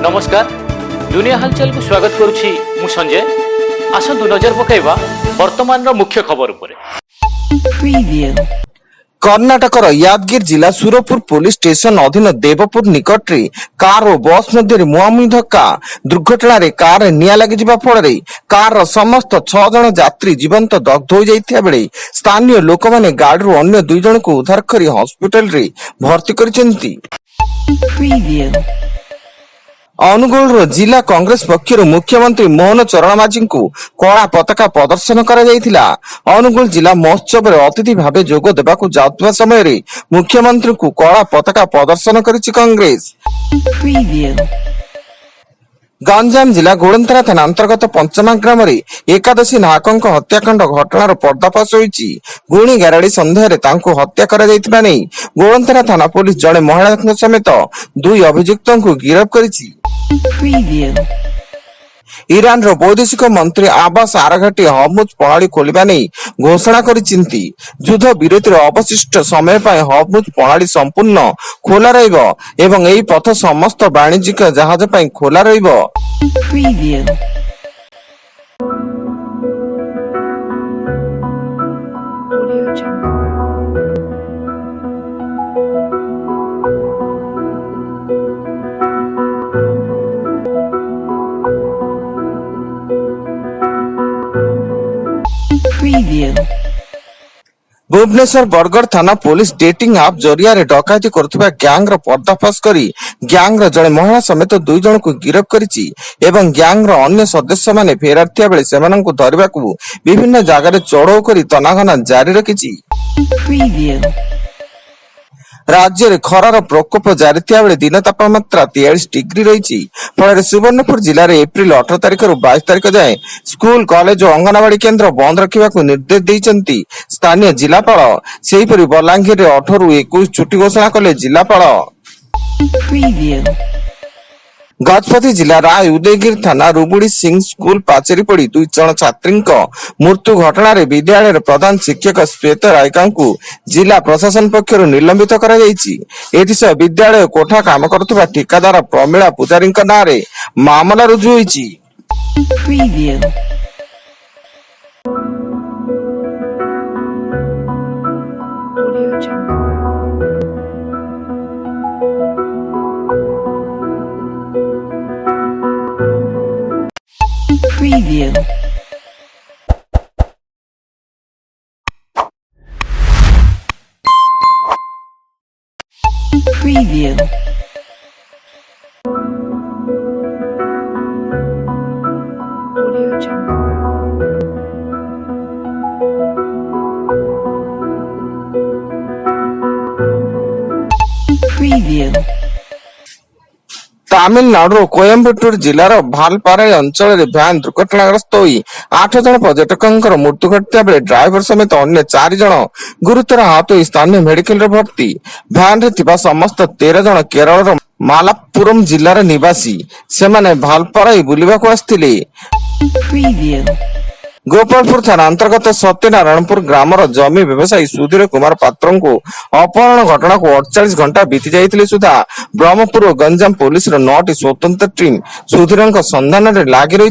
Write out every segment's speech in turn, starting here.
नमस्कार दुनिया हालचाल को स्वागत करुछि मु संजय। आसंतु नजर पकाइबा वर्तमान मुख्य खबर उपरे। कर्णाटकर यादगिरी जिला सुरपुर पुलिस स्टेशन अधीन देवपुर निकट रे कार और बस मध्य मुहांमुही धक्का दुर्घटना रे कार निया लगी जिबा फल कार समस्त 6 जन यात्री जीवंत दग्ध हो जाइथिया बेले स्थानीय लोक माने गाड़ी अन्य 2 जन को उद्धार करी हॉस्पिटल रे भर्ती करिसेंती। अनुगुल जिला कांग्रेस पक्षर मुख्यमंत्री मोहन चरण माझी को कला पताका प्रदर्शन करा जायतिला। अनुगुल जिला महोत्सव रे अतिथि भावे जोग देबाकू जाउतबा समय रे मुख्यमंत्री को कला पताका प्रदर्शन करिछि कांग्रेस। गंजाम जिला गोड़ंतरा थाना अंतर्गत पंचमा ग्राम रे एकादशी नाहकंक हत्याकांड घटनार पर्दाफाश होईछि। गुणी गाराड़ी संदेह तांको हत्या करा जायतिबा नै गोड़ंतरा थाना पुलिस जड़े महिला समेत 2 अभियुक्तों को गिरफ्त करिछि। ईरान रो वैदेशिक मंत्री आबास आराघाटी हरमुज प्रणाली खोलिबा नै घोषणा करिसिंती। युद्ध विरतिर अवशिष्ट समय पर हरमुज प्रणाली संपूर्ण खोला रहिबो एवं एही पथ समस्त वाणिज्यिक जहाज पर खोला रहिबो। भुवनेश्वर बरगढ़ थाना पुलिस डेटिंग ऐप जरिया रे डकायती करथुबा गैंग रो पर्दाफाश करी गैंग रो जड़े महिला समेत 2 जन को गिरफ्त करिछि एवं गैंग रो अन्य सदस्य माने फेरार थिया बेले सेमानंकु धरिबाकू विभिन्न जागा रे चढ़ाऊ करी तनाघना जारी रखिछि। राज्य रे खरार प्रकोप जारी थिया बेले दिन तापमात्रा 43 डिग्री रहिछि। फल सुवर्णपुर जिले में एप्रिल 18 तारिख रु 22 तारिख जाए स्कूल कॉलेज और अंगनवाड़ी केन्द्र बंद रखा निर्देश देइछन्ति स्थानीय जिलापाल। सेहीपरि बलांगीर रे 18 रु 21 छुट्टी घोषणा कले जिलापाल। गजपति जिला राय उदयगिरी थाना रुबुड़ी सिंह स्कूल पाचेरी पड़ी 2 जन छात्री मृत्यु घटना रे विद्यालय प्रधान शिक्षक श्वेत रायका जिला प्रशासन पक्षर निलंबित करा जायछि। एथिसह विद्यालय कोठा काम करथुबा ठिकादार प्रमिला पुजारी नाँ रे मामला रुजु होइछि। Preview. Audio Jungle. Preview. Tamil Nadu Coimbatore जिलार भालपाराई अंचल में भ्यान दुर्घटनाग्रस्त होई 8 जन पर्यटकों मृत्यु घटता बेले ड्राइवर समेत अन्य 4 जन गुरुतर आहत होई स्थानीय मेडिकल रे भर्ती। भ्यान रे थिबा समस्त 13 जन केरल मालापुरम जिलार निवासी सेमाने भालपाराई बुलिबाकू आस्थिले। गोपालपुर थाना अंतर्गत सत्यनारायणपुर ग्रामर जमी व्यवसायी सुधीर कुमार पात्र को अपहरण घटना को 48 घंटा बीती जाइतिले सुधा ब्रह्मपुर और गंजाम पुलिस 9टी स्वतंत्र टीम सुधीर संधान में लगी रही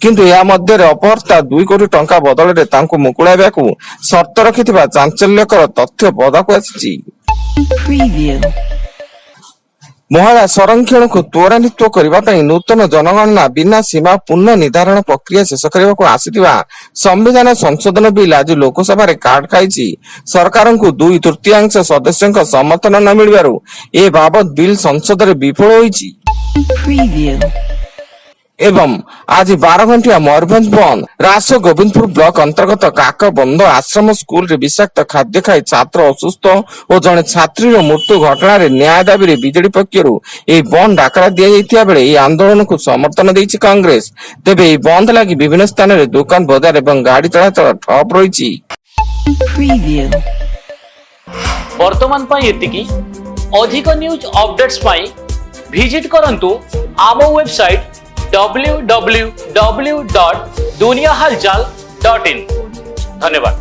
किंतु या मध्य अपहर्ता 2 कोटी टंका बदल में मुकुड़ाइबाकू शर्त रखिथिबा चांचल्यकर तथ्य पदाकू आसिछि। महिला संरक्षण को त्वरान्वित करने नूतन जनगणना बिना सीमा पुनः निर्धारण प्रक्रिया शेष करने को आसिथिबा संविधान संशोधन बिल आज लोकसभा रे कार्ड खाई सरकार को 2/3 सदस्यों समर्थन न मिलबारु ए बाबत बिल संसद रे विफल होईछि। एवं आज 12 घंटिया मयूरभंज बंद रास गोविंदपुर ब्लॉक अंतर्गत काकबंध आश्रम स्कूल रे विषाक्त खाद्य खाई छात्र असुस्थ और जड़े छात्री मृत्यु घटना रे न्याय दाबी रे बीजेडी पक्षरु ए बंद डाकरा दिया जाइतिया बेले ए आंदोलन को समर्थन देइछि कांग्रेस। तेबे ए बंद लागि विभिन्न स्थान रे दुकान बाजार एवं गाड़ी चलाचल ठप रहिछि। वर्तमान पई एतिकी अधिक न्यूज अपडेट्स पई विजिट करंतु आम वेबसाइट www.duniyahalchal.in। धन्यवाद।